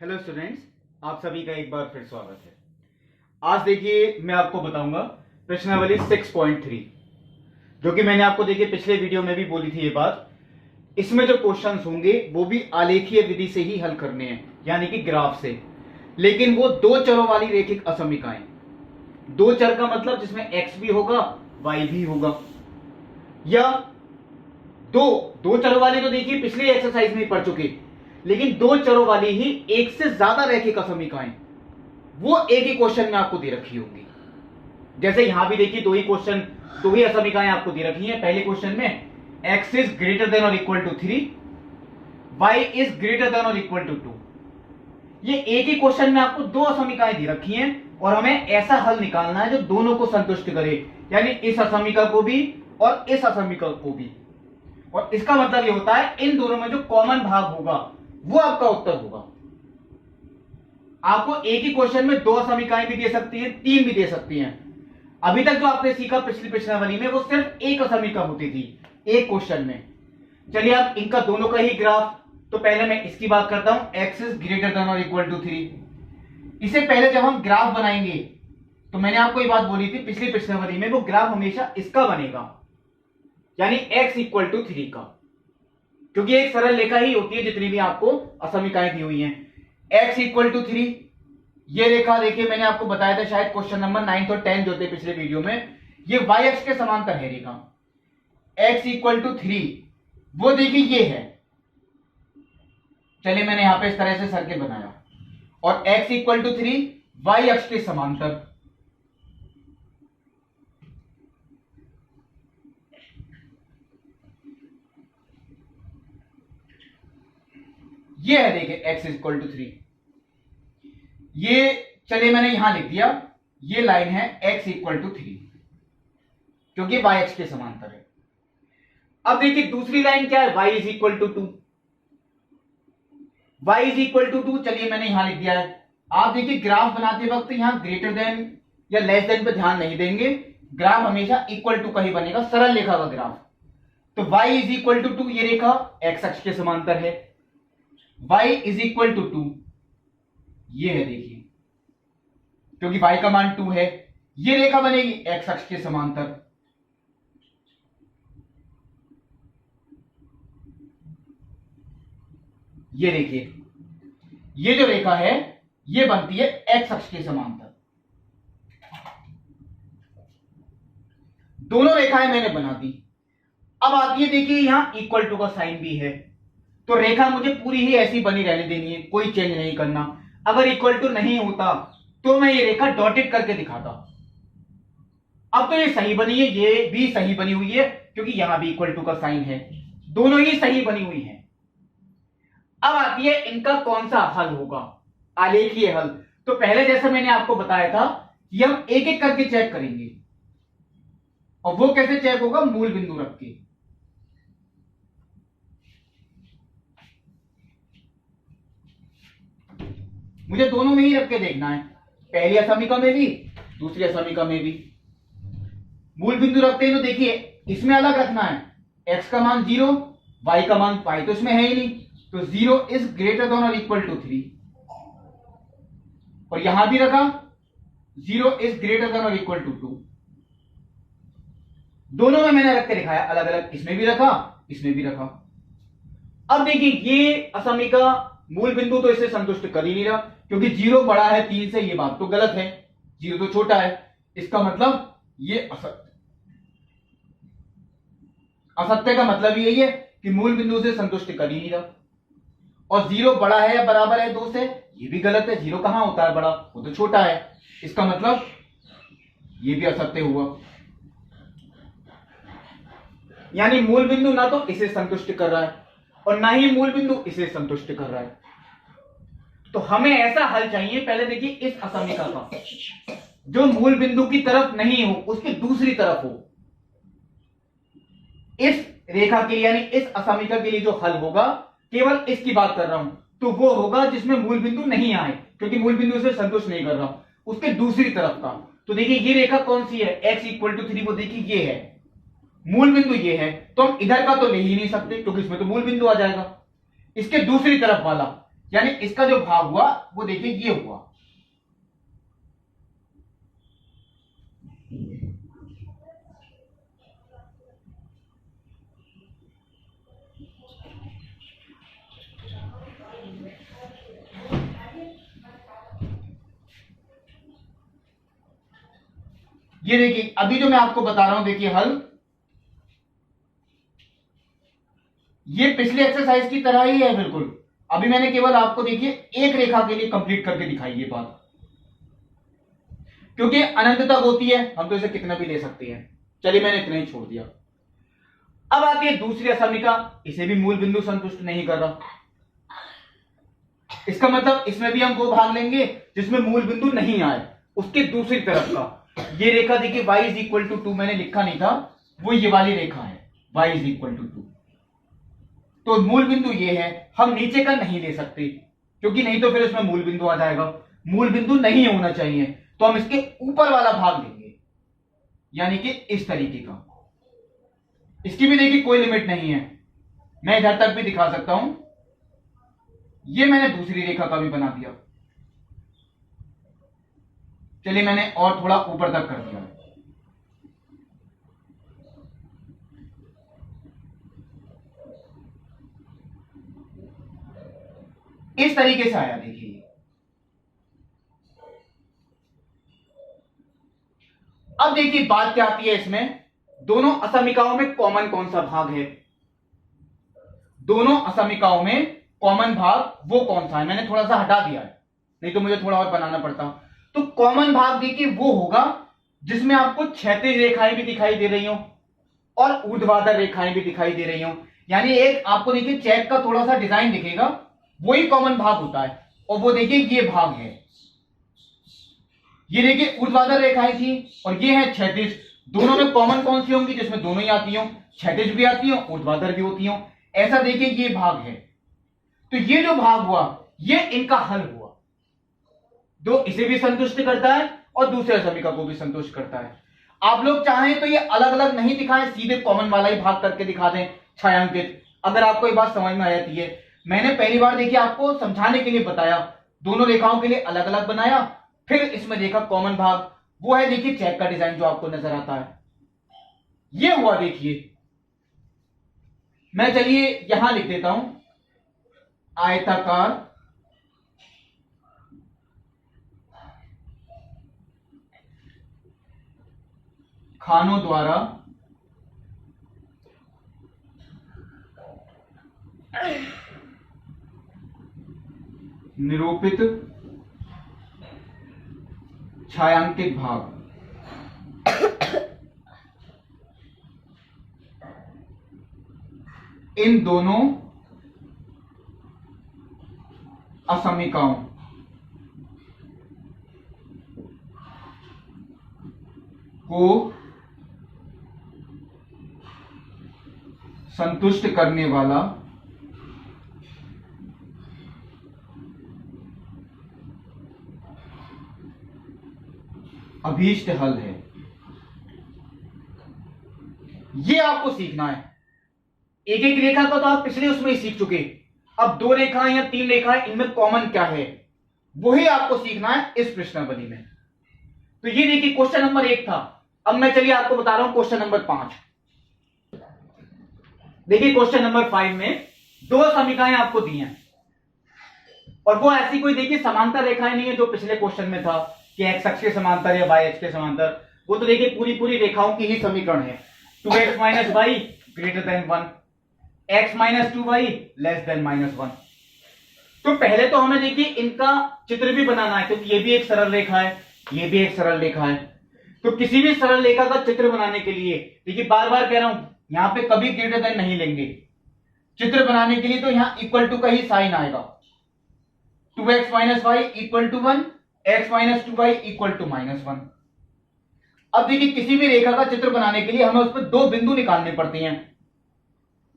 Hello students, आप सभी का एक बार फिर स्वागत है। आज देखिए मैं आपको बताऊंगा प्रश्नावली 6.3, जो कि मैंने आपको देखिए पिछले वीडियो में भी बोली थी ये बात। इसमें जो क्वेश्चंस होंगे वो भी आलेखीय विधि से ही हल करने हैं, यानी कि ग्राफ से, लेकिन वो दो चरों वाली रेखिक असमीकाएं। दो चर का मतलब जिसमें x भी होगा y भी होगा, या दो दो चरों वाली तो देखिए पिछले एक्सरसाइज में ही पढ़ चुके, लेकिन दो चरों वाली ही एक से ज्यादा रेखिक असमीकाएं वो एक ही क्वेश्चन में आपको दे रखी होंगी। जैसे यहां भी देखिए दो ही असमीकाएं आपको दे रखी हैं। पहले क्वेश्चन में x इज ग्रेटर देन और equal to 3, y is greater than और इक्वल टू 2। ये एक ही क्वेश्चन में आपको दो असमीकाएं दे रखी हैं और हमें ऐसा हल निकालना है जो दोनों को संतुष्ट करे, यानी इस असमीका को भी और इस असमीका को भी। और इसका मतलब ये होता है इन दोनों में जो कॉमन भाग होगा वो आपका उत्तर होगा। आपको एक ही क्वेश्चन में दो समीकरण भी दे सकती हैं, तीन भी दे सकती हैं। अभी तक जो आपने सीखा पिछली प्रश्नावली में वो सिर्फ एक समीकरण होती थी एक क्वेश्चन में। चलिए अब इनका दोनों का ही ग्राफ, तो पहले मैं इसकी बात करता हूं, x इज ग्रेटर देन और इक्वल टू 3। इससे पहले जब हम ग्राफ बनाएंगे तो मैंने आपको ये बात बोली थी पिछली प्रश्नावली में, वो ग्राफ हमेशा इसका बनेगा, यानी x इक्वल टू 3 का, क्योंकि एक सरल रेखा ही होती है जितनी भी आपको असमीकाएं दी हुई हैं। x इक्वल टू 3, ये रेखा देखिए मैंने आपको बताया था शायद क्वेश्चन नंबर 9 और 10 जो थे पिछले वीडियो में, ये y अक्ष के समांतर है रेखा। x इक्वल टू 3 वो देखिए ये है, चलिए मैंने यहां पे इस तरह से सर्किल बनाया, और x इक्वल टू 3 y अक्ष के समांतर। ये है देखिए x इक्वल टू 3, ये चलिए मैंने यहां लिख दिया, ये लाइन है x इक्वल टू 3, क्योंकि y अक्ष के समांतर है। अब देखिए दूसरी लाइन क्या है, y is equal to 2। y is equal to 2 चलिए मैंने यहां लिख दिया है। आप देखिए ग्राफ बनाते वक्त यहां ग्रेटर देन या लेस देन पे ध्यान नहीं देंगे, ग्राफ हमेशा इक्वल टू का ही बनेगा, सरल रेखा का ग्राफ। तो y इज इक्वल टू 2, ये रेखा x अक्ष के समांतर है। y इज इक्वल टू 2, ये है देखिए, क्योंकि y का मान 2 है, ये रेखा बनेगी x अक्ष के समांतर। ये देखिए ये जो रेखा है ये बनती है x अक्ष के समांतर। दोनों रेखाएं मैंने बना दी। अब आती है देखिए यहां इक्वल टू का साइन भी है, तो रेखा मुझे पूरी ही ऐसी बनी रहने देनी है, कोई चेंज नहीं करना। अगर इक्वल टू नहीं होता तो मैं ये रेखा डॉटेड करके दिखाता। अब तो ये सही बनी है, ये भी सही बनी हुई है, क्योंकि यहां भी इक्वल टू का साइन है, दोनों ही सही बनी हुई हैं। अब आती है इनका कौन सा हल होगा, आलेखीय हल। तो पहले जैसे मैंने आपको बताया था कि हम एक एक करके चेक करेंगे, और वो कैसे चेक होगा, मूल बिंदु रख के। मुझे दोनों में ही रख के देखना है, पहली असमीका में भी दूसरी असमीका में भी। मूल बिंदु रखते हैं तो देखिए इसमें अलग रखना है, x का मान 0, y का मान पाई तो इसमें है ही नहीं, तो 0 इज ग्रेटर देन और इक्वल टू 3। और यहां भी रखा 0 इज ग्रेटर देन और इक्वल टू 2। दोनों में मैंने रख के दिखाया अलग अलग, इसमें भी रखा इसमें भी रखा। अब देखिए ये असमीका मूल बिंदु तो इसे संतुष्ट कर ही नहीं रहा, क्योंकि 0 बड़ा है 3 से, ये बात तो गलत है, 0 तो छोटा है, इसका मतलब ये असत्य। असत्य का मतलब यही है कि मूल बिंदु से संतुष्ट कर ही नहीं रहा। और 0 बड़ा है या बराबर है 2 से, ये भी गलत है, 0 कहां होता है बड़ा, वो तो छोटा है, इसका मतलब ये भी असत्य हुआ। यानी मूल बिंदु ना तो इसे संतुष्ट कर रहा है और ना ही मूल बिंदु इसे संतुष्ट कर रहा है। तो हमें ऐसा हल चाहिए, पहले देखिए इस असमीका का जो मूल बिंदु की तरफ नहीं हो, उसकी दूसरी तरफ हो। इस रेखा के लिए यानी इस असमीका के लिए जो हल होगा, केवल इसकी बात कर रहा हूं, तो वो होगा जिसमें मूल बिंदु नहीं आए, क्योंकि मूल बिंदु से संतुष्ट नहीं कर रहा, उसके दूसरी तरफ का। तो देखिए ये रेखा कौन सी है, x इक्वल टू 3, वो देखिए ये है, मूल बिंदु ये है, तो हम इधर का तो ले ही नहीं सकते क्योंकि इसमें तो मूल बिंदु आ जाएगा। इसके दूसरी तरफ वाला यानी इसका जो भाग हुआ वो देखिए ये हुआ। ये देखिए अभी जो मैं आपको बता रहा हूं, देखिए हल ये पिछले एक्सरसाइज की तरह ही है बिल्कुल। अभी मैंने केवल आपको देखिए एक रेखा के लिए कंप्लीट करके दिखाई ये बात, क्योंकि अनंत तक होती है, हम तो इसे कितना भी ले सकते हैं। चलिए मैंने इतना ही छोड़ दिया। अब आती है दूसरी असमिका, इसे भी मूल बिंदु संतुष्ट नहीं कर रहा। इसका मतलब इसमें भी हम वो भाग लेंगे जिसमें मूल बिंदु नहीं आए, उसके दूसरी तरफ का। ये रेखा देखिए y इज इक्वल टू 2, मैंने लिखा नहीं था, वो ये वाली रेखा है y इज इक्वल टू 2। तो मूल बिंदु ये है, हम नीचे का नहीं ले सकते क्योंकि नहीं तो फिर इसमें मूल बिंदु आ जाएगा। मूल बिंदु नहीं होना चाहिए, तो हम इसके ऊपर वाला भाग लेंगे, यानी कि इस तरीके का। इसकी भी देखिए कोई लिमिट नहीं है, मैं इधर तक भी दिखा सकता हूं। ये मैंने दूसरी रेखा का भी बना दिया। चलिए मैंने और थोड़ा ऊपर तक कर दिया। इस तरीके से आया देखिए। अब देखिए बात क्या आती है इसमें, दोनों असमिकाओं में कॉमन कौन सा भाग है। दोनों असमिकाओं में कॉमन भाग वो कौन सा है, मैंने थोड़ा सा हटा दिया है, नहीं तो मुझे थोड़ा और बनाना पड़ता। तो कॉमन भाग देखिए वो होगा जिसमें आपको क्षैतिज रेखाएं भी दिखाई दे रही हो और ऊर्ध्वाधर रेखाएं भी दिखाई दे रही हो। यानी एक आपको देखिए चेक का थोड़ा सा डिजाइन दिखेगा, वही कॉमन भाग होता है। और वो देखिए ये भाग है, ये देखिए ऊर्ध्वाधर रेखाएं थी और ये है क्षैतिज। दोनों में कॉमन कौन सी होंगी, जिसमें दोनों ही आती हो, क्षैतिज भी आती हो ऊर्ध्वाधर भी होती हो। ऐसा देखिए ये भाग है। तो ये जो भाग हुआ ये इनका हल हुआ, दो इसे भी संतुष्ट करता है और दूसरे समीकरण को भी संतुष्ट करता है। आप लोग चाहें तो ये अलग अलग नहीं दिखाएं, सीधे कॉमन वाला ही भाग करके दिखा दें छायांकित, अगर आपको ये बात समझ में आ जाती है। मैंने पहली बार देखिए आपको समझाने के लिए बताया, दोनों रेखाओं के लिए अलग अलग बनाया, फिर इसमें देखा कॉमन भाग, वो है देखिए चेक का डिजाइन जो आपको नजर आता है, ये हुआ देखिए। मैं चलिए यहां लिख देता हूं, आयताकार खानों द्वारा निरूपित छायांकित भाग इन दोनों असमिकाओं को संतुष्ट करने वाला अभीष्ट हल है। ये आपको सीखना है। एक एक रेखा का तो आप पिछले उसमें ही सीख चुके, अब दो रेखाएं या तीन रेखाएं, इनमें कॉमन क्या है वही आपको सीखना है इस प्रश्नावली में। तो ये देखिए क्वेश्चन नंबर 1 था। अब मैं चलिए आपको बता रहा हूं क्वेश्चन नंबर 5। देखिए क्वेश्चन नंबर 5 में दो समीकरण आपको दी हैं और वो ऐसी कोई देखिए समांतर रेखाएं नहीं है जो पिछले क्वेश्चन में था कि एक्स अक्ष के समांतर या वाई अक्ष के समांतर। वो तो देखिए पूरी पूरी रेखाओं की ही समीकरण है। 2x minus y greater than 1, x minus 2y less than -1। तो पहले तो हमें देखिए इनका चित्र भी बनाना है, क्योंकि ये भी एक सरल रेखा है, ये भी एक सरल रेखा है। तो किसी भी सरल रेखा का चित्र बनाने के लिए देखिए बार बार कह रहा हूं, यहां पे कभी ग्रेटर देन नहीं लेंगे। चित्र बनाने के लिए तो यहां इक्वल टू का ही साइन आएगा। 2x minus y equal to 1, x minus 2y equal to -1। अब देखिए किसी भी रेखा का चित्र बनाने के लिए हमें उस पर दो बिंदु निकालने पड़ते हैं।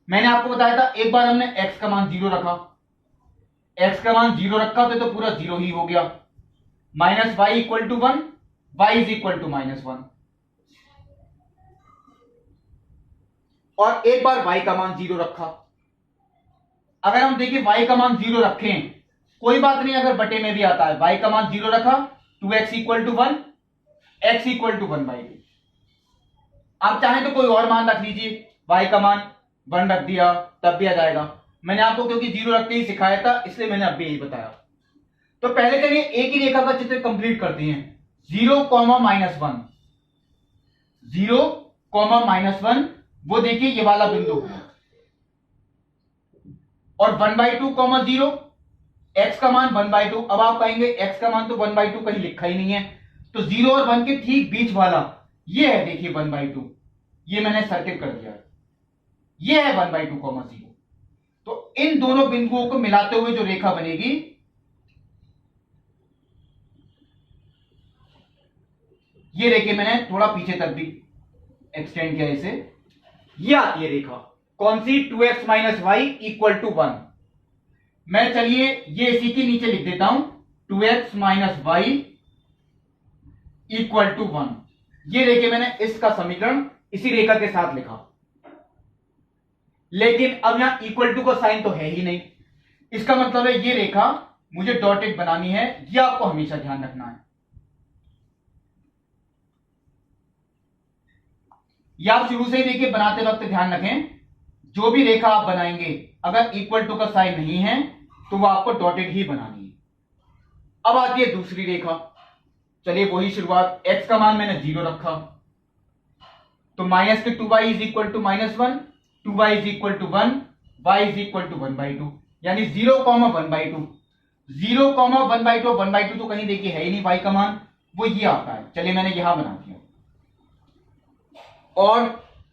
मैंने आपको बताया था, एक बार हमने x का मान 0 रखा, x का मान 0 रखा तो पूरा 0 ही हो गया। Minus y equal to 1, y is equal to -1। और एक बार y का मान 0 रखा। अगर हम देखिए y का मान 0 रखें कोई बात नहीं अगर बटे में भी आता है, y का मान 0 रखा, 2x equal to 1, x equal to 1/2। आप चाहें तो कोई और मान रख लीजिए, y का मान 1 रख दिया तब भी आ जाएगा। मैंने आपको क्योंकि 0 रख के ही सिखाया था इसलिए मैंने अब भी यही बताया। तो पहले चलिए एक ही रेखा का चित्र कंप्लीट करते हैं। 0, -1, 0, -1, वो देखिए ये वाला बिंदु, और 1/2, 0, x का मान 1/2। अब आप कहेंगे x का मान तो 1/2 कहीं लिखा ही नहीं है, तो 0 और 1 के ठीक बीच वाला ये है, देखिए 1/2, ये मैंने सर्किल कर दिया, ये है 1/2, 0। तो इन दोनों बिंदुओं को मिलाते हुए जो रेखा बनेगी, ये देखिए मैंने थोड़ा पीछे तक भी एक्सटेंड किया इसे, ये आती है रेखा कौन सी, 2x - y इक्वल टू 1। मैं चलिए ये इसी के नीचे लिख देता हूं, 2x - y इक्वल टू 1। ये देखिए मैंने इसका समीकरण इसी रेखा के साथ लिखा, लेकिन अब यहां इक्वल टू का साइन तो है ही नहीं, इसका मतलब है ये रेखा मुझे डॉटेड बनानी है, ये आपको हमेशा ध्यान रखना है। या आप शुरू से ही देखिए बनाते वक्त ध्यान रखें, जो भी रेखा आप बनाएंगे अगर इक्वल टू का साइन नहीं है तो वो आपको डॉटेड ही बनानी है। अब आती है दूसरी रेखा, चलिए वही शुरुआत, x का मान मैंने 0 रखा, तो माइनस के 2y is equal to -1, 2y is equal to 1, y is equal to 1/2, यानी 0, 1/2। 0, 1/2, 1/2 तो कहीं देखिए है ही नहीं, y का मान वो ये आता है। चलिए मैंने यहां बना दिया, और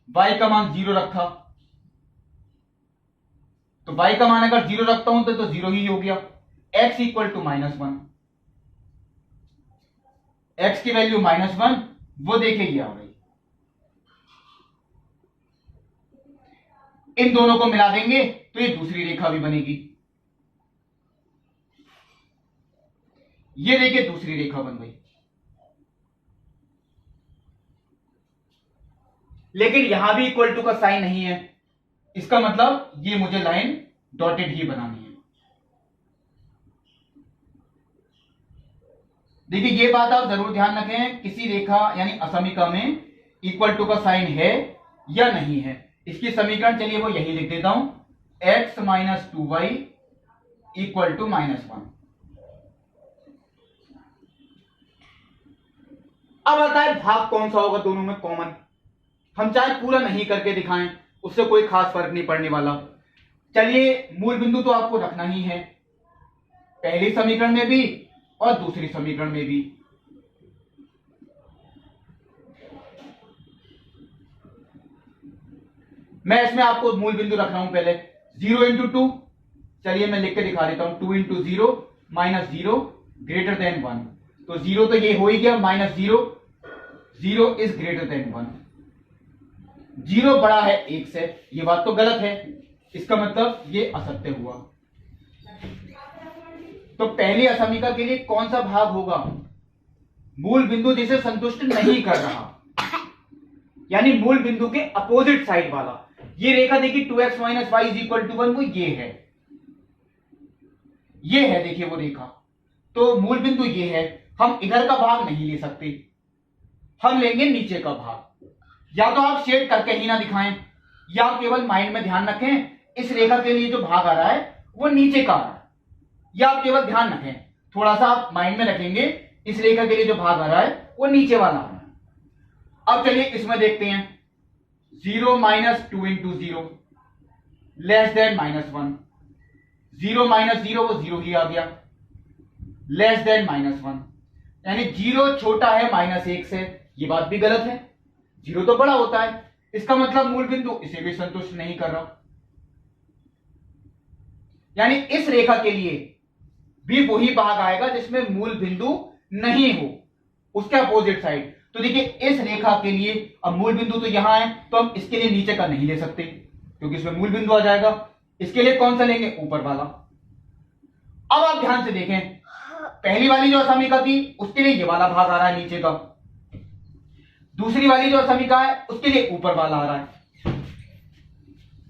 y का मान 0 रखा, तो y का मान अगर 0 रखता हूं तो 0 ही हो गया। x इक्वल टू -1, x की वैल्यू -1, वो देखिए ये आ गई। इन दोनों को मिला देंगे तो ये दूसरी रेखा भी बनेगी, ये देखिए दूसरी रेखा बन गई। लेकिन यहां भी इक्वल टू का साइन नहीं है, इसका मतलब ये मुझे लाइन डॉटेड ही बनानी है। देखिए ये बात आप जरूर ध्यान रखें, किसी रेखा यानी असमीका में इक्वल टू का साइन है या नहीं है। इसकी समीकरण चलिए वो यही लिख देता हूं, x - 2y इक्वल टू -1। अब आता है भाग कौन सा होगा दोनों में कॉमन। हम चाहे पूरा नहीं करके दिखाएं, उससे कोई खास फर्क नहीं पड़ने वाला। चलिए मूल बिंदु तो आपको रखना ही है, पहली समीकरण में भी और दूसरी समीकरण में भी। मैं इसमें आपको मूल बिंदु रख रहा हूं पहले 0 × 2, चलिए मैं लिख के दिखा देता हूं, 2 × 0 -0 ग्रेटर देन 1, तो 0 तो ये हो ही गया, -0, 0 इज ग्रेटर देन 1। 0 बड़ा है 1 से, ये बात तो गलत है, इसका मतलब ये असत्य हुआ। तो पहली असमीका के लिए कौन सा भाग होगा, मूल बिंदु जिसे संतुष्ट नहीं कर रहा, यानी मूल बिंदु के अपोजिट साइड वाला। ये रेखा देखिए 2x - y is equal to 1, वो ये है देखिए वो रेखा। तो मूल बिंदु ये है, हम इधर का भाग नहीं ले सकते, हम लेंगे नीचे का भाग। या तो आप शेड करके ही ना दिखाएं, या आप केवल माइंड में ध्यान रखें इस रेखा के लिए जो भाग आ रहा है वो नीचे का आ रहा है, या आप केवल ध्यान रखें, थोड़ा सा आप माइंड में रखेंगे इस रेखा के लिए जो भाग आ रहा है वो नीचे वाला आ रहा है। अब चलिए इसमें देखते हैं, 0 - 2 × 0 लेस देन -1, 0 - 0 वो 0 ही आ गया, लेस देन -1, यानी 0 छोटा है -1 से। ये बात भी गलत है, 0 तो बड़ा होता है, इसका मतलब मूल बिंदु इसे भी संतुष्ट नहीं कर रहा, यानी इस रेखा के लिए भी वही भाग आएगा जिसमें मूल बिंदु नहीं हो, उसके अपोजिट साइड। तो देखिए इस रेखा के लिए अब मूल बिंदु तो यहां है, तो हम इसके लिए नीचे का नहीं ले सकते क्योंकि इसमें मूल बिंदु आ जाएगा। इसके लिए कौन सा लेंगे, ऊपर वाला। अब आप ध्यान से देखें, पहली वाली जो असमीका थी उसके लिए ये वाला भाग आ रहा है नीचे का, दूसरी वाली जो असमीका है उसके लिए ऊपर वाला आ रहा है,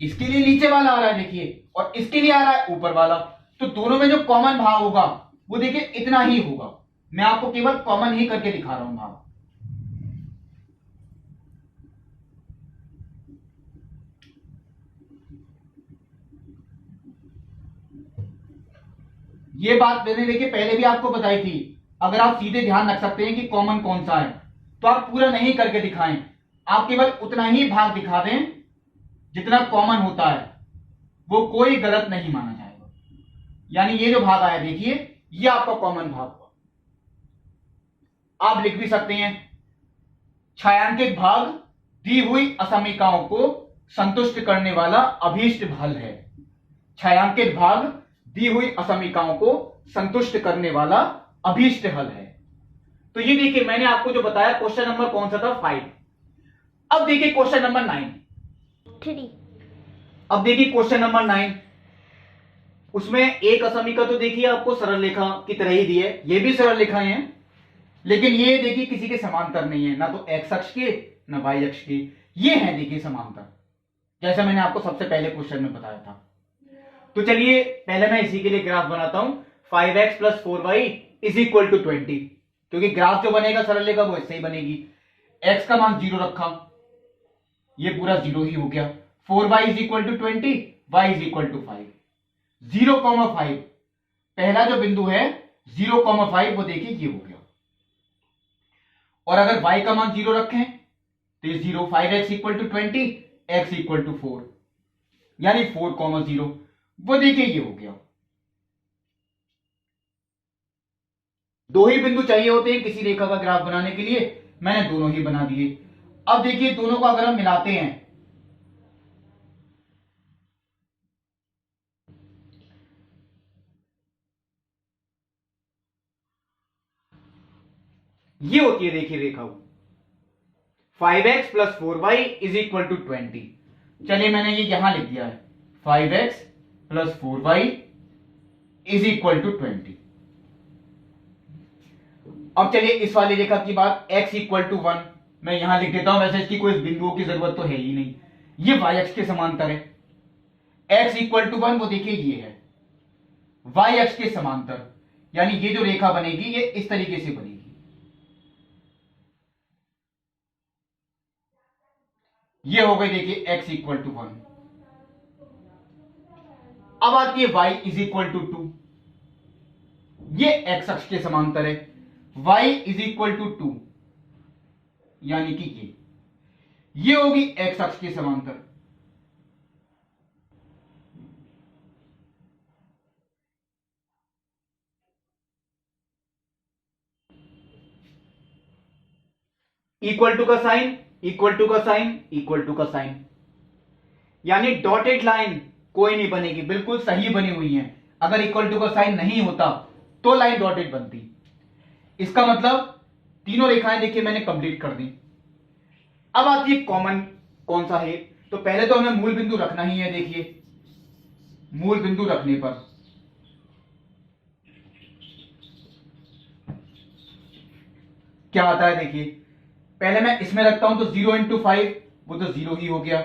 इसके लिए नीचे वाला आ रहा है देखिए, और इसके लिए आ रहा है ऊपर वाला। तो दोनों में जो कॉमन भाग होगा वो देखिए इतना ही होगा। मैं आपको केवल कॉमन ही करके दिखा रहा हूं भाग। ये बात मैंने देखिए पहले भी आपको बताई थी। अगर आप सीधे ध्यान रख सकते हैं कि कॉमन कौन सा है तो आप पूरा नहीं करके दिखाएं, आप केवल उतना ही भाग दिखा दें जितना कॉमन होता है, वो कोई गलत नहीं माना जाएगा। यानी ये जो भाग आया देखिए ये आपका कॉमन भाग हुआ। आप लिख भी सकते हैं छायांकित भाग दी हुई असमीकाओं को संतुष्ट करने वाला अभीष्ट हल है। छायांकित भाग दी हुई असमीकाओं को संतुष्ट करने वाला अभीष्ट हल है। तो ये देखिए मैंने आपको जो बताया क्वेश्चन नंबर कौन सा था 5। अब देखिए क्वेश्चन नंबर 9। अब देखिए क्वेश्चन नंबर 9, उसमें एक असमीका तो देखिए आपको सरल रेखा की तरह ही दी है, ये भी सरल रेखाएं हैं, लेकिन ये देखिए किसी के समांतर नहीं है, ना तो एक्स अक्ष के ना वाई अक्ष के, ये है देखिए समांतर, जैसा मैंने आपको सबसे पहले क्वेश्चन में बताया था। तो चलिए पहले मैं इसी के लिए ग्राफ बनाता हूं 5x plus 4y is equal to 20, क्योंकि ग्राफ जो बनेगा सरल रेखा वो इससे ही बनेगी। x का मान 0 रखा, ये पूरा 0 ही हो गया। 4y is equal to 20, y is equal to 5। 0,5 पहला जो बिंदु है 0,5 वो देखिए ये हो गया। और अगर y का मान 0 रखें तो ये 0, 5x equal to 20, x equal to 4, यानी 4,0 वो देखिए ये हो गया। दो ही बिंदु चाहिए होते हैं किसी रेखा का ग्राफ बनाने के लिए, मैंने दोनों ही बना दिए। अब देखिए दोनों को अगर हम मिलाते हैं ये होती है देखिए रेखा 5x plus 4y is equal to 20। चलिए मैंने ये यहां लिख दिया है 5x plus 4y is equal to 20। अब चलिए इस वाली रेखा की बात, x इक्वल टू 1 मैं यहां लिख देता हूं, वैसे इसकी कोई बिंदुओं की जरूरत तो है ही नहीं, ये y अक्ष के समांतर है। x इक्वल टू 1 वो देखिए ये है y अक्ष के समांतर, यानी ये जो रेखा बनेगी ये इस तरीके से बनेगी। ये हो गई देखिए x इक्वल टू 1। अब आती है y इज इक्वल टू 2, ये x अक्ष के समांतर है। y इज इक्वल टू 2 यानी कि ये होगी x अक्ष के समांतर। इक्वल टू का साइन, इक्वल टू का साइन, इक्वल टू का साइन, यानी डॉटेड लाइन कोई नहीं बनेगी, बिल्कुल सही बनी हुई है। अगर इक्वल टू का साइन नहीं होता तो लाइन डॉटेड बनती। इसका मतलब तीनों रेखाएं देखिए मैंने कंप्लीट कर दी। अब आती है कॉमन कौन सा है, तो पहले तो हमें मूल बिंदु रखना ही है। देखिए मूल बिंदु रखने पर क्या आता है, देखिए पहले मैं इसमें रखता हूं तो 0 इंटू 5 वो तो 0 ही हो गया,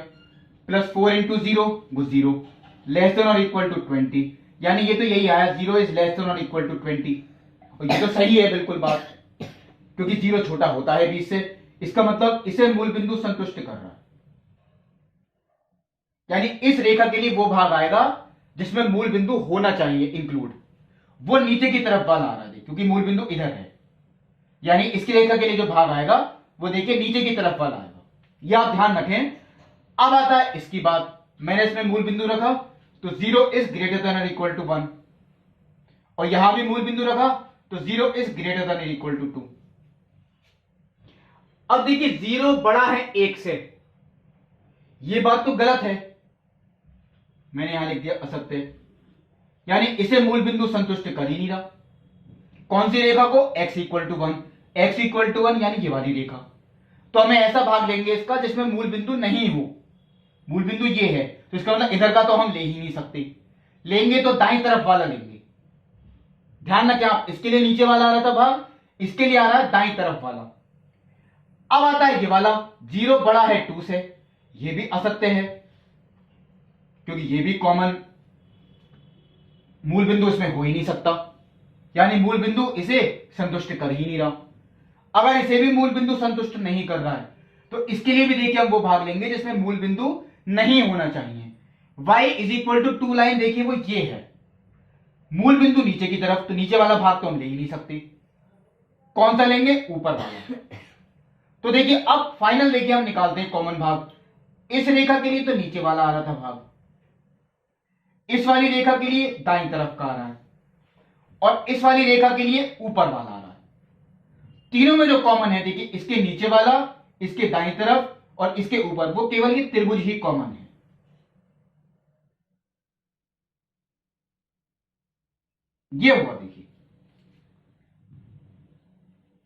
प्लस 4 इंटू 0 वो 0, लेस देन और इक्वल टू 20, यानी ये तो यही आया 0 इज लेस देन और इक्वल टू 20। और ये तो सही है बिल्कुल बात, क्योंकि 0 छोटा होता है 20 से, इसका मतलब इसे मूल बिंदु संतुष्ट कर रहा है। यानी इस रेखा के लिए वो भाग आएगा जिसमें मूल बिंदु होना चाहिए इंक्लूड, वो नीचे की तरफ वाला आ रहा है क्योंकि मूल बिंदु इधर है, यानी इसकी रेखा के लिए जो भाग आएगा वो देखिए नीचे की तरफ वाला आएगा, यह आप ध्यान रखें। अब आता है इसकी बात, मैंने इसमें मूल बिंदु रखा तो 0 इज ग्रेटर देन और इक्वल टू 1, और यहां भी मूल बिंदु रखा तो 0 इज ग्रेटर देन और इक्वल टू 2। अब देखिए 0 बड़ा है 1 से, यह बात तो गलत है, मैंने यहां लिख दिया असत्य, यानी इसे मूल बिंदु संतुष्ट कर ही नहीं रहा। कौन सी रेखा को, x equal to 1, x equal to 1 यानी ये वाली रेखा। तो हमें ऐसा भाग लेंगे इसका जिसमें मूल बिंदु नहीं हो, मूल बिंदु ये है तो इसका मतलब इधर का तो हम ले ही नहीं सकते, लेंगे तो दाईं तरफ वाला लेंगे। ध्यान रखें आप, इसके लिए नीचे वाला आ रहा था भाग, इसके लिए आ रहा है दाईं तरफ वाला। अब आता है ये वाला, 0 बड़ा है 2 से, ये भी असत्य है क्योंकि ये भी कॉमन मूल बिंदु इसमें हो ही नहीं सकता, यानी मूल बिंदु इसे संतुष्ट कर ही नहीं रहा। अगर इसे भी मूल बिंदु संतुष्ट नहीं कर रहा है तो इसके लिए भी देखिए हम वो भाग लेंगे जिसमें मूल बिंदु नहीं होना चाहिए। y is equal to 2 line, देखिए वो ये है, मूल बिंदु नीचे की तरफ, तो नीचे वाला भाग तो हम ले ही नहीं सकते, कौन सा लेंगे, ऊपर वाला। तो देखिए अब फाइनल देखिए हम निकालते हैं कॉमन भाग। इस रेखा के लिए तो नीचे वाला आ रहा था भाग, इस वाली रेखा के लिए दाईं तरफ का आ रहा है, और इस वाली रेखा के लिए ऊपर वाला आ रहा है। तीनों में जो कॉमन है देखिए, इसके नीचे वाला, इसके दाईं तरफ और इसके ऊपर, वो केवल ये त्रिभुज ही कॉमन है। ये हुआ देखिए,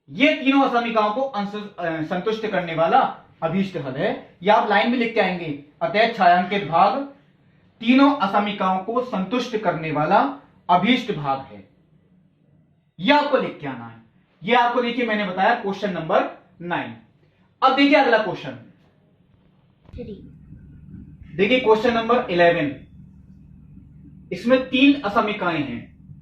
ये तीनों असमीकाओं को संतुष्ट करने वाला अभीष्ट हल है। या आप लाइन में लिख के आएंगे, अतः छायांकित भाग तीनों असमीकाओं को संतुष्ट करने वाला अभीष्ट भाग है। यह आपको लिख के आना है। यह आपको देखिए मैंने बताया क्वेश्चन नंबर 9। अब देखिए अगला क्वेश्चन, देखिए क्वेश्चन नंबर 11। इसमें 3 असमीकाएं हैं,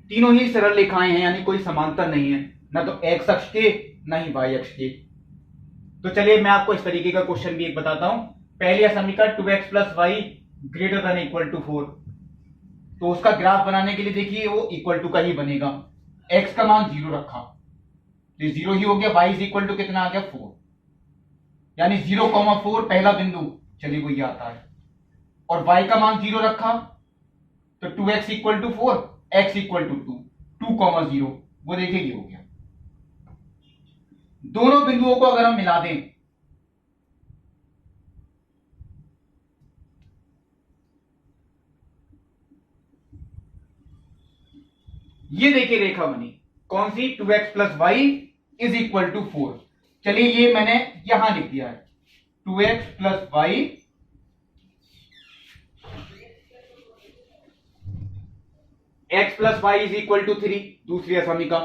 तीनों ही सरल रेखाएं हैं, यानी कोई समांतर नहीं है, ना तो x अक्ष के ना ही y अक्ष के। तो चलिए मैं आपको इस तरीके का क्वेश्चन भी एक बताता हूं। पहली असमीका 2x plus y greater than equal to 4, तो उसका ग्राफ बनाने के लिए देखिए वो इक्वल टू का ही बनेगा। x का मान 0 रखा तो 0 ही हो गया, y इज इक्वल टू कितना आ गया 4, यानी 0,4 पहला बिंदु, चलिए वो ये आता है, और y का मान 0 रखा तो 2x equal to 4, x equal to 2,0, वो देखिए ये हो गया। दोनों बिंदुओं को अगर हम मिला दें ये देखिए रेखा बनी, कौन सी, 2x plus y is equal to 4। चलिए ये मैंने यहां लिख दिया है, 2x plus y x plus y is equal to 3, दूसरी असमीका।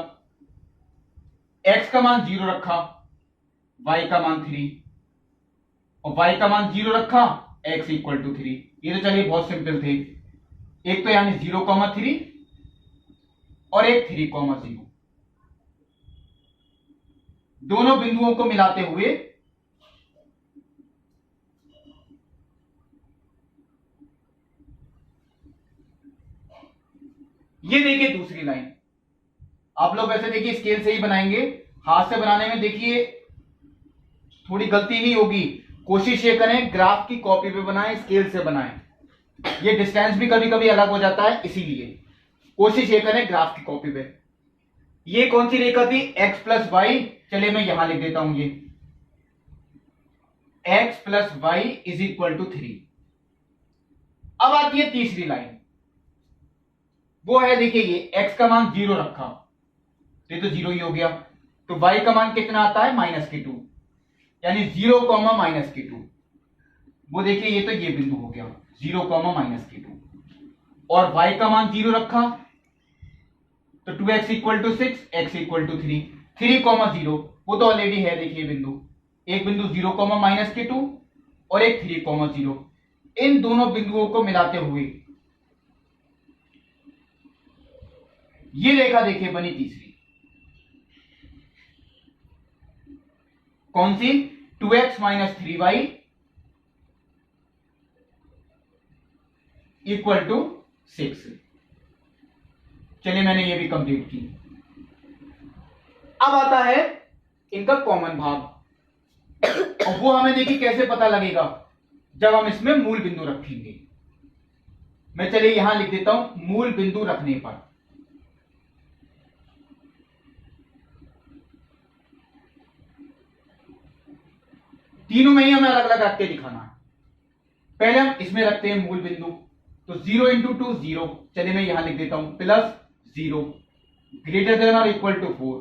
x का मान 0 रखा, y का मान 3, और y का मान 0 रखा, x इक्वल टू 3। ये तो चलिए बहुत सिंपल थे, एक तो यानी 0,3 और एक 3,0। दोनों बिंदुओं को मिलाते हुए ये देखिए दूसरी लाइन। आप लोग वैसे देखिए स्केल से ही बनाएंगे, हाथ से बनाने में देखिए थोड़ी गलती ही होगी। कोशिश ये करें ग्राफ की कॉपी पे बनाएं, स्केल से बनाएं। ये डिस्टेंस भी कभी कभी अलग हो जाता है, इसीलिए कोशिश ये करें ग्राफ की कॉपी पे। ये कौन सी रेखा थी, x प्लस वाई, चलिए मैं यहां लिख देता हूं, ये x plus y is equal to 3। अब आती है तीसरी लाइन, वो है देखिए ये x का मान 0 रखा, ये तो 0 ही हो गया, तो y का मान कितना आता है, -2, यानी 0, -2। वो देखिए ये तो ये बिंदु हो गया 0, -2, और y का मान 0 रखा तो 2x equal to 6, x equal to 3, 3,0, वो तो ऑलरेडी है देखिए बिंदु, एक बिंदु 0, -2 और एक 3,0। इन दोनों बिंदुओं को मिलाते हुए ये रेखा देखिए बनी तीसरी, कौन सी, 2x minus 3y equal to 6। चलिए मैंने ये भी कंप्लीट की। अब आता है इनका कॉमन भाग, और वो हमें देखिए कैसे पता लगेगा, जब हम इसमें मूल बिंदु रखेंगे। मैं चलिए यहां लिख देता हूं, मूल बिंदु रखने पर तीनों में ही हमें अलग अलग रख के दिखाना है। पहले हम इसमें रखते हैं मूल बिंदु, तो 0 इंटू 2 0, चलिए मैं यहां लिख देता हूं, प्लस 0 ग्रेटर देन और इक्वल टू 4,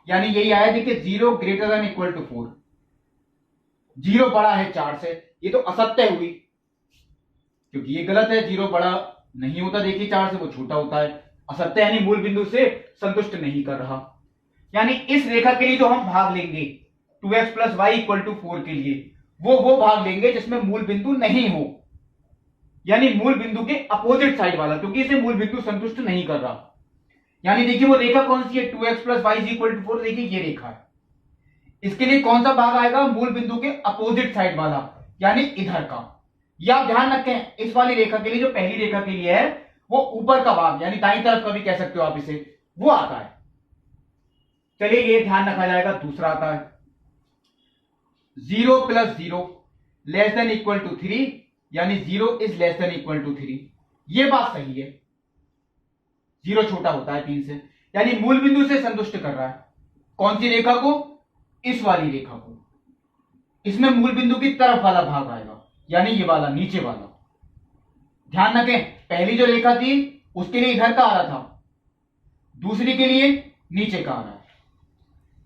यानी यही आया देखिए 0 ग्रेटर देन इक्वल टू 4। 0 बड़ा है 4 से, ये तो असत्य हुई क्योंकि ये गलत है, 0 बड़ा नहीं होता देखिए 4 से, वो छोटा होता है। असत्य यानी मूल बिंदु से संतुष्ट नहीं कर रहा, यानी इस रेखा के लिए जो हम भाग लेंगे 2x plus Y equal to 4 के लिए, वो भाग लेंगे जिसमें मूल बिंदु नहीं हो। यानी मूल बिंदु के अपोजिट साइड वाला, क्योंकि इसे मूल बिंदु संतुष्ट नहीं कर रहा। यानी देखिए वो रेखा कौन सी है, 2x plus y is equal to 4। देखिए ये रेखा है, इसके लिए कौन सा भाग आएगा, मूल बिंदु के अपोजिट साइड वाला, यानी इधर का। या आप ध्यान रखें इस वाली रेखा के लिए, जो पहली रेखा के लिए है, वो ऊपर का भाग यानी दाईं तरफ का भी कह सकते हो आप इसे, वो आता है। चलिए ये ध्यान रखा जाएगा। दूसरा आता है 0 plus 0 less than equal to 3, यानी 0 is less than equal to 3। ये बात सही है, 0 छोटा होता है 3 से, यानी मूल बिंदु से संतुष्ट कर रहा है। कौन सी रेखा को, इस वाली रेखा को। इसमें मूल बिंदु की तरफ वाला भाग आएगा, यानी ये वाला नीचे वाला। ध्यान रखें पहली जो रेखा थी उसके लिए इधर का आ रहा था, दूसरी के लिए नीचे का आ रहा है।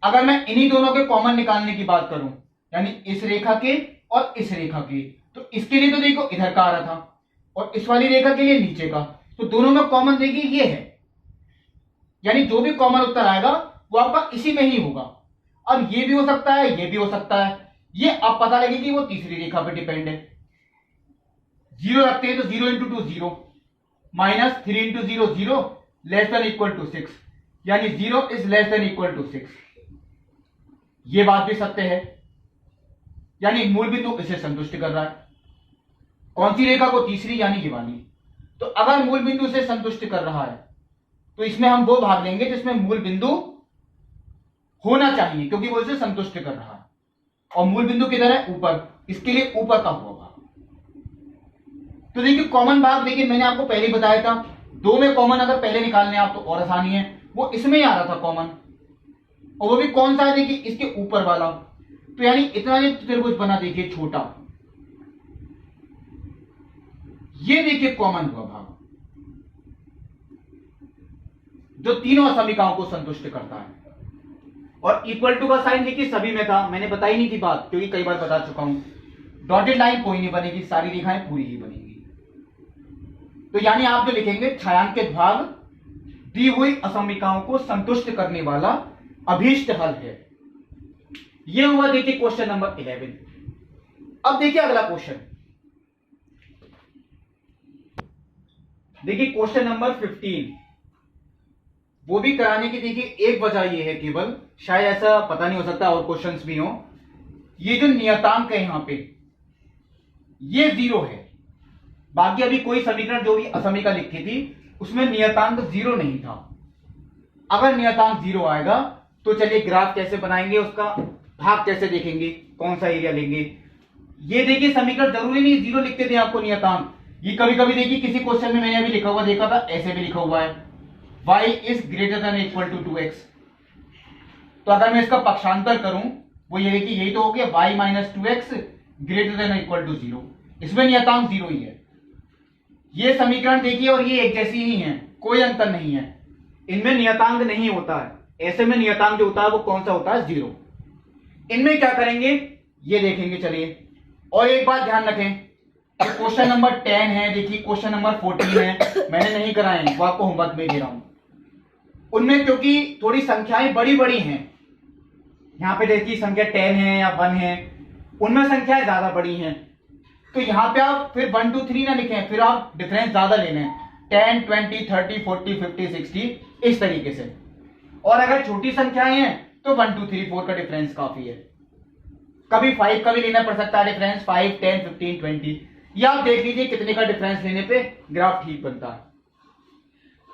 अगर मैं इन्हीं दोनों के कॉमन निकालने की बात करूं, यानी इस रेखा के और इस रेखा के, तो इसके लिए तो देखो इधर का आ रहा था और इस वाली रेखा के लिए नीचे का, तो दोनों में कॉमन देखिए ये है, यानी जो भी कॉमन उत्तर आएगा वो आपका इसी में ही होगा। अब ये भी हो सकता है, ये भी हो सकता है, ये अब पता लगे कि वो तीसरी रेखा पर डिपेंड है। 0 रखते हैं तो 0 into 2 0, minus 3 into 0 0, less than equal to 6, यानी 0 is less than equal to 6। ये बात भी सत्य है, यानी मूल बिंदु इसे संतुष्ट कर रहा है। कौन सी रेखा को, तीसरी, यानी ये वाली। तो अगर मूल बिंदु से संतुष्ट कर रहा है तो इसमें हम वो भाग लेंगे जिसमें मूल बिंदु होना चाहिए, क्योंकि वो इसे संतुष्ट कर रहा है। और मूल बिंदु किधर है, ऊपर, इसके लिए ऊपर का हुआ भाग। तो देखिए कॉमन भाग, देखिए मैंने आपको पहले ही बताया था, दो में कॉमन अगर पहले निकालने आप तो और आसानी है, वो इसमें ही आ रहा था कॉमन, और वो भी कौन सा है, देखिए इसके ऊपर वाला। तो यानी इतना जो त्रिभुज बना देखिए छोटा, ये देखिए कॉमन हुआ भाग, जो तीनों असमीकाओं को संतुष्ट करता है। और इक्वल टू का साइन देखिए सभी में था, मैंने बताई नहीं थी बात, क्योंकि कई बार बता चुका हूं। डॉटेड लाइन कोई नहीं बनेगी, सारी रेखाएं पूरी ही बनेगी। तो यानी आप जो लिखेंगे, छायांकित भाग दी हुई असमीकाओं को संतुष्ट करने वाला अभीष्ट हल है। यह हुआ देखिए क्वेश्चन नंबर 11। अब देखिए अगला क्वेश्चन, देखिए क्वेश्चन नंबर 15। वो भी कराने की देखिए एक वजह ये है, केवल शायद ऐसा पता नहीं हो सकता और क्वेश्चंस भी हो, ये जो नियतांक है यहां पे, ये 0 है। बाकी अभी कोई समीकरण जो भी असमीका लिखी थी उसमें नियतांक 0 नहीं था। अगर नियतांक 0 आएगा तो चलिए ग्राफ कैसे बनाएंगे, उसका भाग कैसे देखेंगे, कौन सा एरिया लेंगे। ये देखिए समीकरण जरूरी नहीं 0 लिखते थे आपको नियतांक, ये कभी कभी देखिए किसी क्वेश्चन में मैंने अभी लिखा हुआ देखा था, ऐसे भी लिखा हुआ है y is greater than equal to 2x। तो अगर मैं इसका पक्षांतर करूं, वो ये देखिए यही तो हो गया, y minus 2x greater than equal to 0। इसमें नियतांक 0 ही है। ये समीकरण देखिए और ये एक जैसी ही है, कोई अंतर नहीं है, इनमें नियतांक नहीं होता है। ऐसे में नियतांक जो होता है वो कौन सा होता है, 0। इनमें क्या करेंगे ये देखेंगे। चलिए और एक बात ध्यान रखें, क्वेश्चन नंबर 10 है, देखिए क्वेश्चन नंबर 14 है, मैंने नहीं कराए हैं, वो आपको होमवर्क में दे रहा हूं। उनमें क्योंकि थोड़ी संख्याएं बड़ी बड़ी हैं, यहां पे देखिए संख्या 10 है या 1 है, उनमें संख्याएं ज्यादा बड़ी हैं, तो यहां पे आप फिर 1 2 3 ना लिखें, फिर आप डिफरेंस ज्यादा ले लें, 10 20 30 40 50 60 इस तरीके से। और अगर छोटी संख्याएं हैं तो 1 2 3 4 का डिफरेंस काफी है। कभी 5 का भी लेना पड़ सकता है डिफरेंस, 5 10 15 20, या आप देख लीजिए कितने का डिफरेंस लेने पे ग्राफ ठीक बनता है।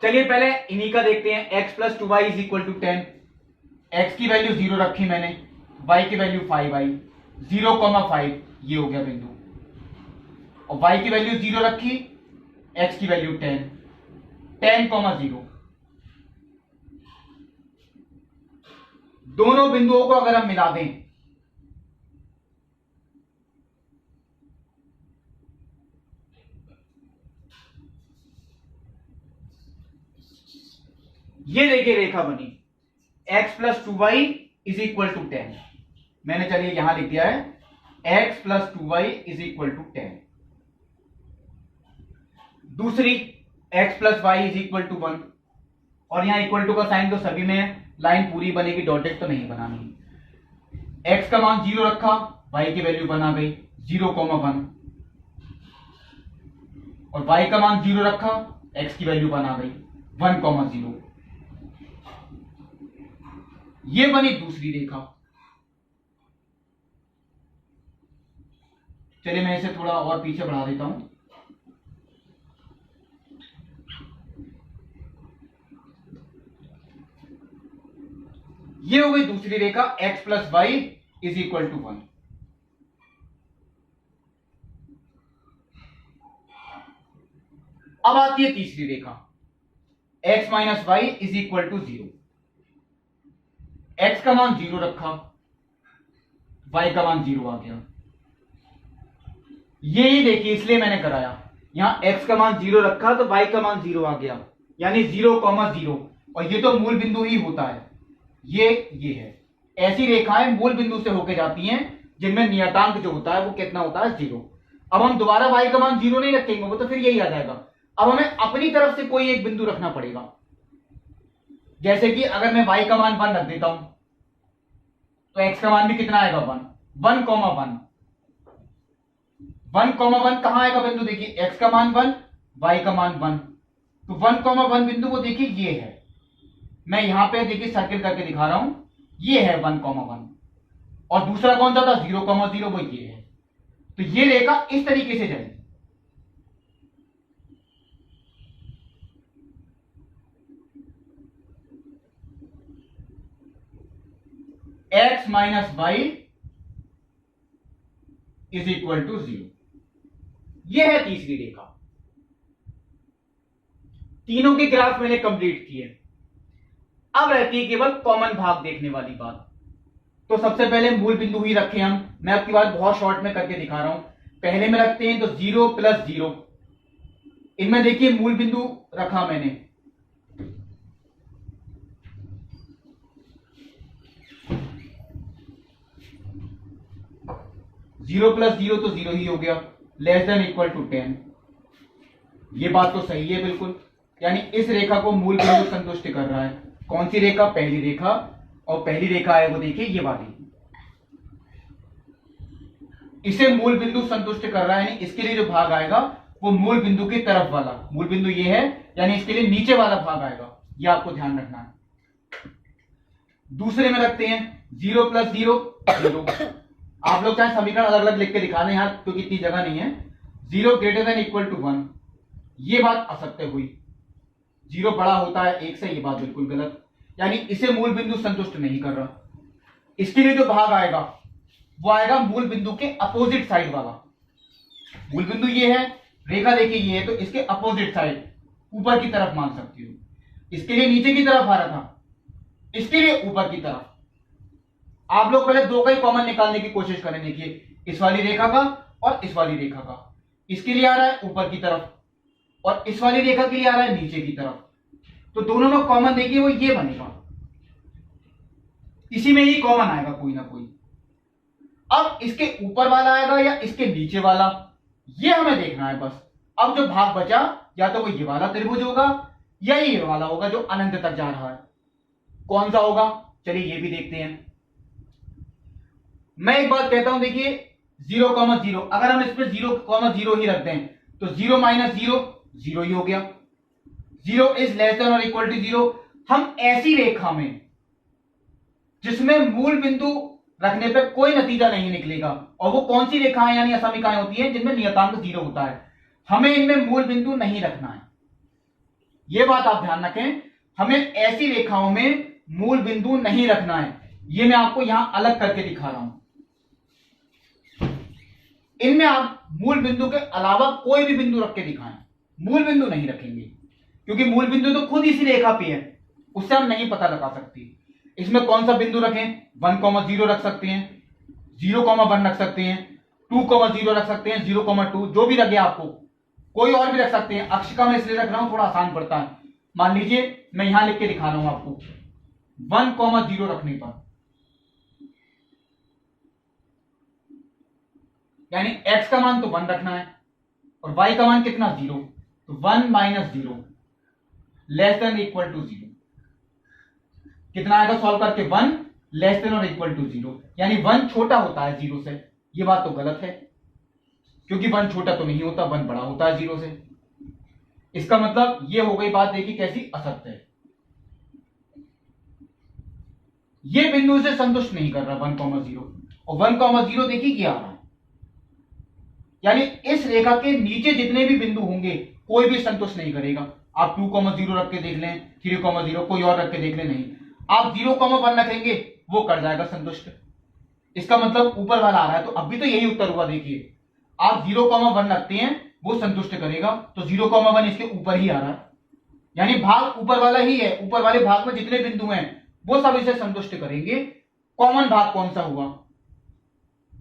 चलिए पहले इन्हीं का देखते हैं। x plus 2y is equal to 10, x की वैल्यू 0 रखी मैंने, y की वैल्यू 5i, 0,5 ये हो गया बिंदु, और y की वैल्यू 0 रखी, x की वैल्यू 10, 10,0। दोनों बिंदुओं को अगर हम मिला दें ये देखिए रेखा बनी, x plus 2y is equal to 10। मैंने चलिए यहां लिख दिया है x plus 2y is equal to 10। दूसरी x plus y is equal to 1, और यहां इक्वल टू का साइन तो सभी में लाइन पूरी बनेगी, डॉटेड तो नहीं बनानी। x का मान 0 रखा, y की वैल्यू बना गई 0,1। और y का मान 0 रखा, x की वैल्यू 1 आ गई, 1,0। ये बनी दूसरी रेखा। चलिए मैं इसे थोड़ा और पीछे बढ़ा देता हूं। ये हो गई दूसरी रेखा, x plus y is equal to 1। अब आती है तीसरी रेखा, x minus y is equal to 0। x का मान 0 रखा, y का मान 0 आ गया। ये ही देखिए, इसलिए मैंने कराया, यहां x का मान 0 रखा तो y का मान 0 आ गया, यानी 0,0। और ये तो मूल बिंदु ही होता है, ये है। ऐसी रेखाएं मूल बिंदु से होकर जाती हैं जिनमें नियतांक जो होता है वो कितना होता है, 0। अब हम दोबारा y का मान 0 नहीं रखेंगे, वो तो फिर यही आ जाएगा। अब हमें अपनी तरफ से कोई एक बिंदु रखना पड़ेगा। जैसे कि अगर मैं y का मान 1 रख देता हूं तो x का मान भी कितना आएगा, 1,1। 1,1 कहां आएगा बिंदु, देखिए x का मान 1, y का मान 1, तो 1,1 बिंदु वो देखिए ये है। मैं यहां पे देखिए सर्किल करके दिखा रहा हूं, ये है 1,1। और दूसरा कौन सा था, 0,0, वो ये है। तो ये रेखा इस तरीके से जाएगी। x minus y is equal to 0। यह है तीसरी रेखा। तीनों के ग्राफ मैंने कंप्लीट किए। अब रहती है केवल कॉमन भाग देखने वाली बात। तो सबसे पहले मूल बिंदु ही रखे हम। मैं आपकी बात बहुत शॉर्ट में करके दिखा रहा हूं। पहले में रखते हैं तो 0 प्लस 0। इनमें देखिए मूल बिंदु रखा मैंने, जीरो प्लस 0 तो 0 ही हो गया, लेस देन इक्वल टू 10। ये बात तो सही है बिल्कुल, यानी इस रेखा को मूल बिंदु संतुष्ट कर रहा है। कौन सी रेखा, पहली रेखा। और पहली रेखा है वो देखिए ये वाली, इसे मूल बिंदु संतुष्ट कर रहा है। यानी इसके लिए जो भाग आएगा वो मूल बिंदु की तरफ वाला, मूल बिंदु ये है, यानी इसके लिए नीचे वाला भाग आएगा। ये आपको ध्यान रखना है। दूसरे में रखते हैं 0 प्लस 0, 0। आप लोग चाहे समीकरण अलग अलग लिख के दिखा दें यहां, क्योंकि इतनी जगह नहीं है। 0 ग्रेटर देन इक्वल टू 1, ये बात असत्य हुई। 0 बड़ा होता है 1 से, ये बात बिल्कुल गलत। यानी इसे मूल बिंदु संतुष्ट नहीं कर रहा। इसके लिए जो भाग आएगा वो आएगा मूल बिंदु के अपोजिट साइड वाला। मूल बिंदु ये है, रेखा देखिए ये है, तो इसके अपोजिट साइड, ऊपर की तरफ मान सकती हो। इसके लिए नीचे की तरफ आ रहा था, इसके लिए ऊपर की तरफ। आप लोग पहले दो का ही कॉमन निकालने की कोशिश करें। देखिए इस वाली रेखा का और इस वाली रेखा का, इसके लिए आ रहा है ऊपर की तरफ और इस वाली रेखा के लिए आ रहा है नीचे की तरफ। तो दोनों में कॉमन देखिए वो ये बनेगा, इसी में ही कॉमन आएगा कोई ना कोई। अब इसके ऊपर वाला आएगा या इसके नीचे वाला, ये हमें देखना है बस। अब जो भाग बचा, या तो वो ये वाला त्रिभुज होगा या ये वाला होगा जो अनंत तक जा रहा है। कौन सा होगा, चलिए ये भी देखते हैं। मैं एक बात कहता हूं, देखिए 0,0, अगर हम इस पे 0,0 ही रख दें तो 0 माइनस 0, 0 ही हो गया। 0 इज लेस देन और इक्वल टू 0। हम ऐसी रेखा में जिसमें मूल बिंदु रखने पे कोई नतीजा नहीं निकलेगा, और वो कौन सी रेखाएं यानी असमीकाएं होती हैं जिनमें नियतांक 0 होता है, हमें इनमें मूल बिंदु नहीं रखना है। यह बात आप ध्यान रखें, हमें ऐसी रेखाओं में मूल बिंदु नहीं रखना है। यह मैं आपको यहां अलग करके दिखा रहा हूं। इनमें आप मूल बिंदु के अलावा कोई भी बिंदु रख के दिखाएं, मूल बिंदु नहीं रखेंगे, क्योंकि मूल बिंदु तो खुद इसी रेखा पे है, उससे हम नहीं पता लगा सकते। इसमें कौन सा बिंदु रखें, 1,0 रख सकते हैं, 0,1 रख सकते हैं, 2,0 रख सकते हैं, 0,2, जो भी लगे आपको, कोई और भी रख सकते हैं। अक्ष का मैं इसलिए रख रहा हूं, थोड़ा आसान पड़ता है। मान लीजिए मैं यहां लिख के दिखा रहा हूं आपको, 1,0 रखने पर, यानी x का मान तो 1 रखना है और y का मान कितना, 0। तो 1 minus 0 less than equal to 0। कितना आएगा सॉल्व करके, 1 लेस देन और इक्वल टू 0। यानी 1 छोटा होता है 0 से। ये बात तो गलत है, क्योंकि 1 छोटा तो नहीं होता, 1 बड़ा होता है 0 से। इसका मतलब ये हो गई बात, देखिए कैसी असत्य है, ये बिंदु से संतुष्ट नहीं कर रहा 1,0 और 1,0 देखिए ये आ रहा है, यानी इस रेखा के नीचे जितने भी बिंदु होंगे कोई भी संतुष्ट नहीं करेगा। आप 2,0 रख के देख लें, 3,0 कोई और रख के देख लें, नहीं, आप 0,1 रखेंगे वो कर जाएगा संतुष्ट। इसका मतलब ऊपर वाला आ रहा है, तो अभी तो यही उत्तर हुआ। देखिए आप 0,1 रखते हैं वो संतुष्ट करेगा, तो 0,1 इसके ऊपर ही आ रहा है, यानी भाग ऊपर वाला ही है, ऊपर वाले भाग में जितने बिंदु हैं वो सब इसे संतुष्ट करेंगे। कॉमन भाग कौन सा हुआ,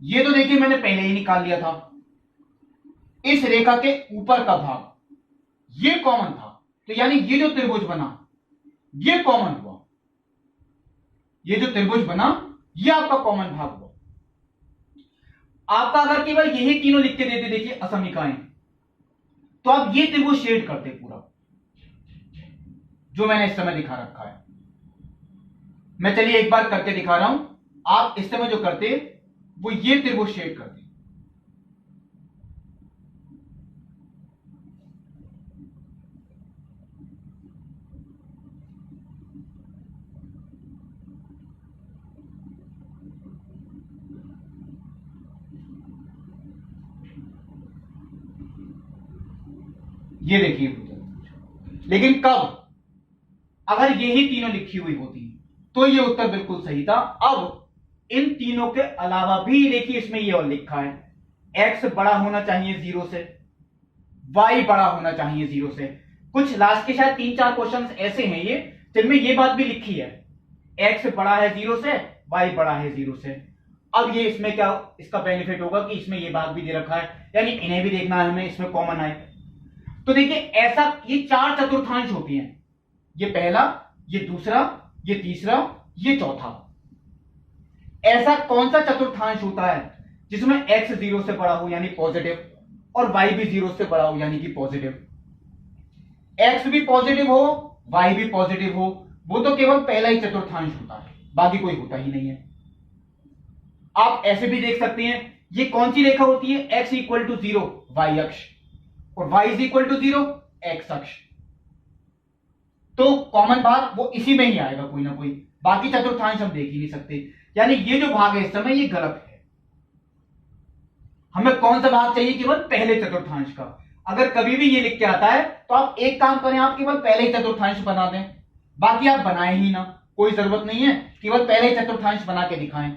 ये तो देखिए मैंने पहले ही निकाल लिया था, इस रेखा के ऊपर का भाग ये कॉमन था, तो यानी ये जो त्रिभुज बना ये कॉमन हुआ, ये जो त्रिभुज बना ये आपका कॉमन भाग हुआ। आपका अगर केवल यही तीनों लिख के देते देखिए असमिकाएं, तो आप ये त्रिभुज शेड करते पूरा जो मैंने इस समय दिखा रखा है। मैं चलिए एक बार करके दिखा रहा हूं, आप इस समय जो करते वो ये त्रिभुज शेड करते। ये देखिए, लेकिन कब, अगर यही तीनों लिखी हुई होती तो ये उत्तर बिल्कुल सही था। अब इन तीनों के अलावा भी देखिए इसमें ये और लिखा है, x बड़ा होना चाहिए 0 से, y बड़ा होना चाहिए 0 से। कुछ लास्ट के शायद 3-4 क्वेश्चंस ऐसे हैं ये जिनमें ये बात भी लिखी है, x बड़ा है 0 से, y बड़ा है 0 से। अब ये इसमें क्या इसका बेनिफिट होगा कि इसमें ये भाग भी दे रखा है, यानी इन्हें भी देखना है हमें, इसमें कॉमन आए। तो देखिए ऐसा ये 4 चतुर्थांश होती हैं, ये पहला, ये दूसरा, ये तीसरा, ये चौथा। ऐसा कौन सा चतुर्थांश होता है जिसमें x 0 से बड़ा हो यानी पॉजिटिव, और y भी 0 से बड़ा हो यानी कि पॉजिटिव। x भी पॉजिटिव हो, y भी पॉजिटिव हो, वो तो केवल पहला ही चतुर्थांश होता है, बाकी कोई होता ही नहीं है। आप ऐसे भी देख सकते हैं, ये कौन सी रेखा होती है, x इक्वल टू 0 y अक्ष, और y is equal to 0 x अक्ष। तो कॉमन भाग वो इसी में ही आएगा कोई ना कोई, बाकी चतुर्थांश हम देख ही नहीं सकते, यानी ये जो भाग है इस समय ये गलत है। हमें कौन सा भाग चाहिए, केवल पहले चतुर्थांश का। अगर कभी भी ये लिख के आता है तो आप एक काम करें, आप केवल पहले ही चतुर्थांश बना दें, बाकी आप बनाए ही ना, कोई जरूरत नहीं है, केवल पहले ही चतुर्थांश बना के दिखाएं,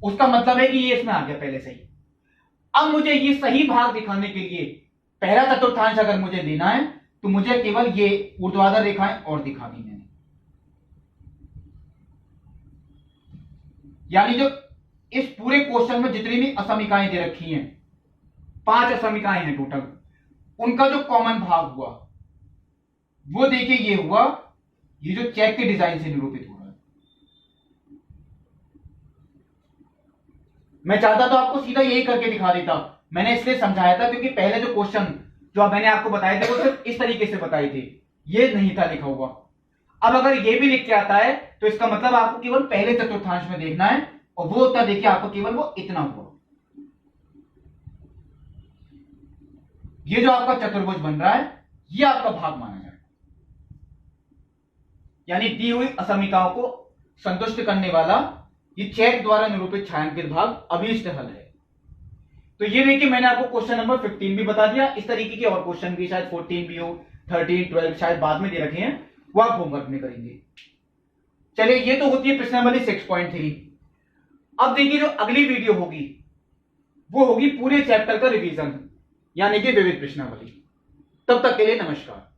उसका मतलब है कि ये इसमें आ गया पहले से ही। अब मुझे ये सही भाग दिखाने के लिए पहला चतुर्थांश अगर मुझे लेना है तो मुझे केवल ये ऊर्ध्वाधर रेखाएं और दिखा दी मैंने, यानी जो इस पूरे क्वेश्चन में जितनी भी असमिकाएं दे रखी हैं, 5 असमिकाएं हैं टोटल, उनका जो कॉमन भाग हुआ वो देखिए ये हुआ, ये जो चेक के डिजाइन से निरूपित हो रहा है। मैं चाहता तो आपको सीधा यही करके दिखा देता, मैंने इसलिए समझाया था क्योंकि पहले जो क्वेश्चन जो मैंने आपको बताए थे वो सिर्फ इस तरीके से बताए थे, ये नहीं था लिखा हुआ। अब अगर ये भी लिख के आता है तो इसका मतलब आपको केवल पहले चतुर्थांश में देखना है, और वो उत्तर देखिए आपको केवल वो इतना हुआ। ये जो आपका चतुर्भुज बन रहा है ये आपका भाग माना जाएगा, यानी दी हुई असमिकाओं को संतुष्ट करने वाला ये चेक द्वारा निरूपित छायांकित भाग अभीष्ट हल है। तो ये देखिए मैंने आपको क्वेश्चन नंबर 15 भी बता दिया, इस तरीके के और क्वेश्चन भी शायद 14 भी हो, 13, 12 शायद बाद में दे रखे हैं, वो आप होमवर्क में करेंगे। चलिए ये तो होती है प्रश्नावली 6.3। अब देखिए जो अगली वीडियो होगी वो होगी पूरे चैप्टर का रिवीजन, यानी कि विविध प्रश्नावली। तब तक के लिए नमस्कार।